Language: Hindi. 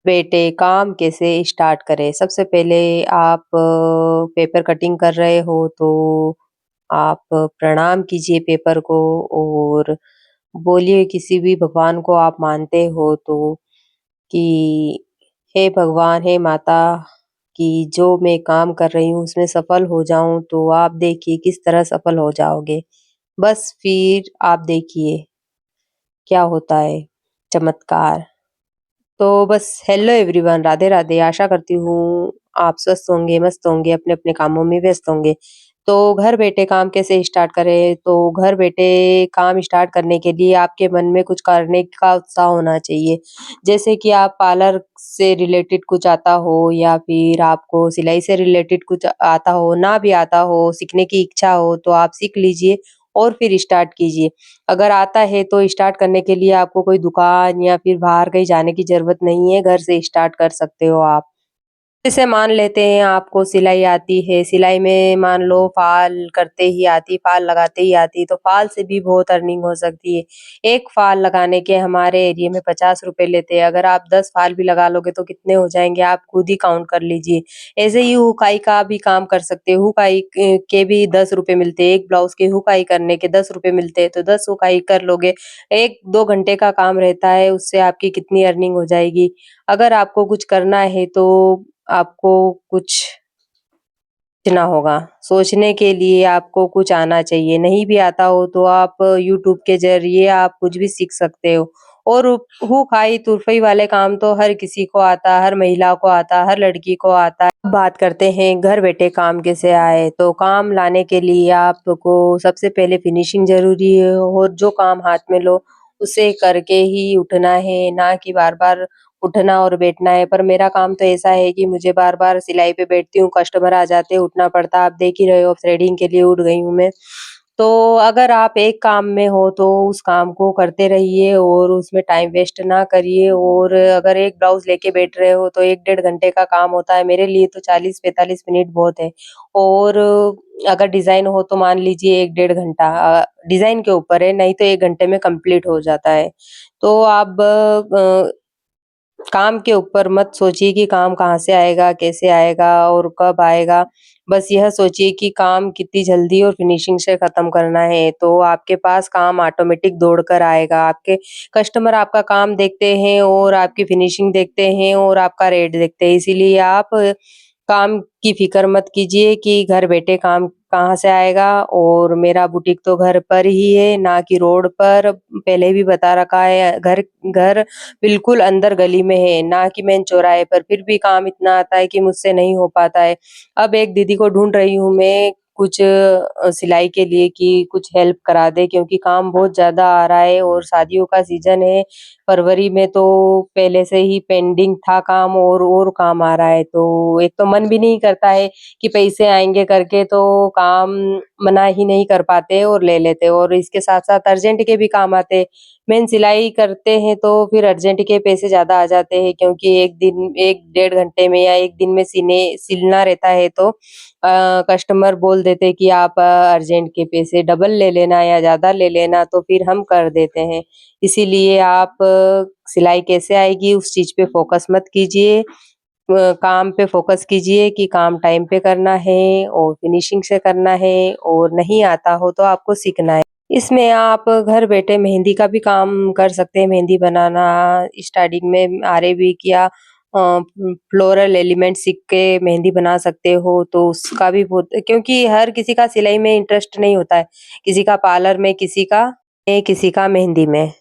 बेटे काम कैसे स्टार्ट करें? सबसे पहले आप पेपर कटिंग कर रहे हो तो आप प्रणाम कीजिए पेपर को और बोलिए किसी भी भगवान को आप मानते हो तो कि हे भगवान, हे माता कि जो मैं काम कर रही हूँ उसमें सफल हो जाऊँ तो आप देखिए किस तरह सफल हो जाओगे। बस फिर आप देखिए क्या होता है चमत्कार। तो बस हेलो एवरीवन, राधे राधे। आशा करती हूँ आप स्वस्थ होंगे, मस्त होंगे, अपने अपने कामों में व्यस्त होंगे। तो घर बैठे काम कैसे स्टार्ट करें? तो घर बैठे काम स्टार्ट करने के लिए आपके मन में कुछ करने का उत्साह होना चाहिए। जैसे कि आप पार्लर से रिलेटेड कुछ आता हो या फिर आपको सिलाई से रिलेटेड कुछ आता हो, ना भी आता हो, सीखने की इच्छा हो तो आप सीख लीजिए और फिर स्टार्ट कीजिए। अगर आता है तो स्टार्ट करने के लिए आपको कोई दुकान या फिर बाहर कहीं जाने की ज़रूरत नहीं है, घर से स्टार्ट कर सकते हो आप। जैसे मान लेते हैं आपको सिलाई आती है, सिलाई में मान लो फ़ाल करते ही आती, फ़ाल लगाते ही आती, तो फ़ाल से भी बहुत अर्निंग हो सकती है। एक फ़ाल लगाने के हमारे एरिया में ₹50 लेते हैं, अगर आप 10 फ़ाल भी लगा लोगे तो कितने हो जाएँगे आप खुद ही काउंट कर लीजिए। ऐसे ही हुकाई का भी काम कर सकते हो, हुकाई के भी ₹10 मिलते हैं, एक ब्लाउज़ की हुकाई करने के ₹10 मिलते हैं, तो 10 हुकाई कर लोगे, 1-2 घंटे का काम रहता है, उससे आपकी कितनी अर्निंग हो जाएगी। अगर आपको कुछ करना है तो आपको कुछ सोचना होगा। सोचने के लिए आपको कुछ आना चाहिए, नहीं भी आता हो तो आप यूट्यूब के ज़रिए आप कुछ भी सीख सकते हो। और हूँ-खाई तुरफई वाले काम तो हर किसी को आता, हर महिला को आता, हर लड़की को आता है। अब बात करते हैं घर बैठे काम कैसे आए, तो काम लाने के लिए आपको सबसे पहले फिनिशिंग ज़रूरी है और जो काम हाथ में लो, उसे करके ही उठना है, ना कि बार-बार उठना और बैठना है। पर मेरा काम तो ऐसा है कि मुझे बार-बार सिलाई पे बैठती हूँ, कस्टमर आ जाते हैं, उठना पड़ता है। आप देख ही रहे हो थ्रेडिंग के लिए उठ गई हूँ मैं। तो अगर आप एक काम में हो तो उस काम को करते रहिए और उसमें टाइम वेस्ट ना करिए और अगर एक ब्लाउज़ लेके बैठ रहे हो तो 1 डेढ़ घंटे का काम होता है, मेरे लिए तो 40-45 मिनट बहुत है। और अगर डिज़ाइन हो तो मान लीजिए 1 डेढ़ घंटा डिज़ाइन के ऊपर है, नहीं तो 1 घंटे में कंप्लीट हो जाता है। तो आप काम के ऊपर मत सोचिए कि काम कहाँ से आएगा, कैसे आएगा और कब आएगा। बस यह सोचिए कि काम कितनी जल्दी और फिनिशिंग से खत्म करना है, तो आपके पास काम ऑटोमेटिक दौड़ कर आएगा। आपके कस्टमर आपका काम देखते हैं और आपकी फिनिशिंग देखते हैं और आपका रेट देखते हैं। इसीलिए आप काम की फ़िक्र मत कीजिए कि घर बैठे काम कहाँ से आएगा और मेरा बुटीक तो घर पर ही है, ना कि रोड पर। पहले भी बता रखा है, घर घर बिल्कुल अंदर गली में है, ना कि मेन चौराहे पर, फिर भी काम इतना आता है कि मुझसे नहीं हो पाता है। अब एक दीदी को ढूँढ रही हूँ मैं कुछ सिलाई के लिए कि कुछ हेल्प करा दे क्योंकि काम बहुत ज़्यादा आ रहा है और शादियों का सीज़न है। फरवरी में तो पहले से ही पेंडिंग था काम और काम आ रहा है, तो एक तो मन भी नहीं करता है कि पैसे आएँगे करके तो काम मना ही नहीं कर पाते और ले लेते और इसके साथ-साथ अर्जेंट के भी काम आते। मेन सिलाई करते हैं तो फिर अर्जेंट के पैसे ज़्यादा आ जाते हैं क्योंकि 1 दिन 1 डेढ़ घंटे में या 1 दिन में सिलना रहता है तो कस्टमर बोल देते हैं कि आप अर्जेंट के पैसे डबल ले लेना या ज़्यादा ले लेना तो फिर हम कर देते हैं। इसीलिए आप सिलाई कैसे आएगी उस चीज़ पे फ़ोकस मत कीजिए। काम पे फ़ोकस कीजिए कि काम टाइम पे करना है और फिनिशिंग से करना है और नहीं आता हो तो आपको सीखना है। इसमें आप घर बैठे मेहंदी का भी काम कर सकते हैं, मेहंदी बनाना, स्टार्टिंग में अरेबिक या फ्लोरल एलिमेंट सीख के मेहंदी बना सकते हो, तो उसका भी बहुत क्योंकि हर किसी का सिलाई में इंटरेस्ट नहीं होता है, किसी का पार्लर में, किसी का मेहंदी में।